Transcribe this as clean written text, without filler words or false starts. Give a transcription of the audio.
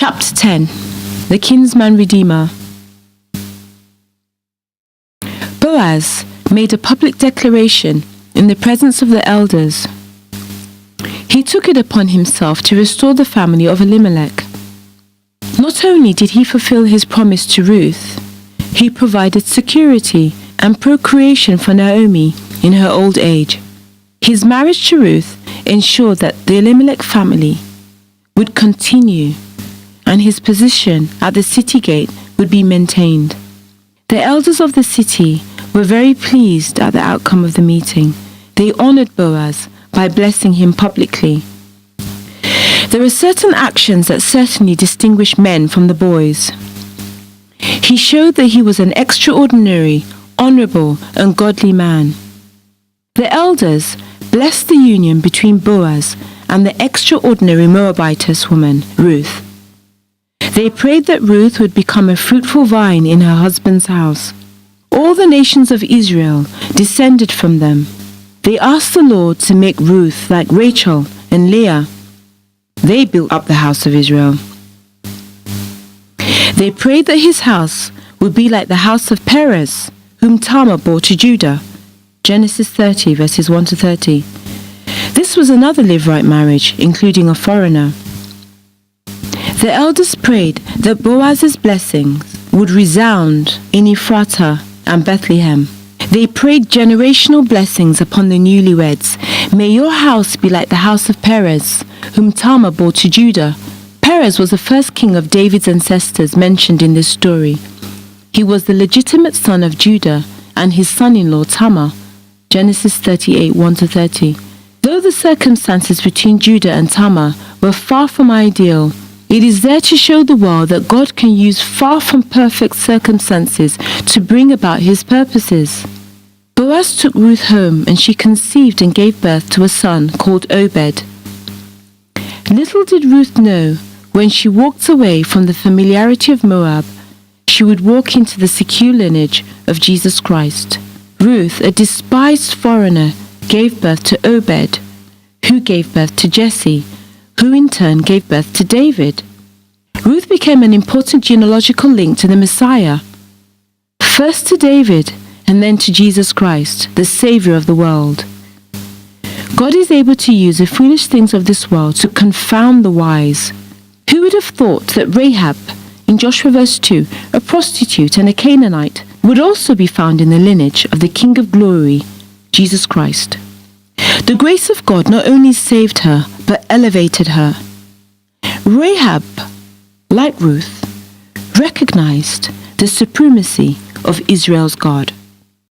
Chapter 10. The Kinsman Redeemer. Boaz made a public declaration in the presence of the elders. He took it upon himself to restore the family of Elimelech. Not only did he fulfill his promise to Ruth, he provided security and procreation for Naomi in her old age. His marriage to Ruth ensured that the Elimelech family would continue and his position at the city gate would be maintained. The elders of the city were very pleased at the outcome of the meeting. They honored Boaz by blessing him publicly. There are certain actions that certainly distinguish men from the boys. He showed that he was an extraordinary, honorable, and godly man. The elders blessed the union between Boaz and the extraordinary Moabitess woman, Ruth. They prayed that Ruth would become a fruitful vine in her husband's house. All the nations of Israel descended from them. They asked the Lord to make Ruth like Rachel and Leah. They built up the house of Israel. They prayed that his house would be like the house of Perez, whom Tamar bore to Judah. Genesis 30, verses 1 to 30. This was another Levirate marriage, including a foreigner. The elders prayed that Boaz's blessings would resound in Ephratah and Bethlehem. They prayed generational blessings upon the newlyweds. May your house be like the house of Perez, whom Tamar bore to Judah. Perez was the first king of David's ancestors mentioned in this story. He was the legitimate son of Judah and his son-in-law Tamar. Genesis 38, 1 to 30. Though the circumstances between Judah and Tamar were far from ideal, it is there to show the world that God can use far from perfect circumstances to bring about his purposes. Boaz took Ruth home, and she conceived and gave birth to a son called Obed. Little did Ruth know, when she walked away from the familiarity of Moab, she would walk into the secure lineage of Jesus Christ. Ruth, a despised foreigner, gave birth to Obed, who gave birth to Jesse, who in turn gave birth to David. Ruth became an important genealogical link to the Messiah, first to David and then to Jesus Christ, the Savior of the world. God is able to use the foolish things of this world to confound the wise. Who would have thought that Rahab, in Joshua verse 2, a prostitute and a Canaanite, would also be found in the lineage of the King of Glory, Jesus Christ? The grace of God not only saved her, but elevated her. Rahab, like Ruth, recognized the supremacy of Israel's God.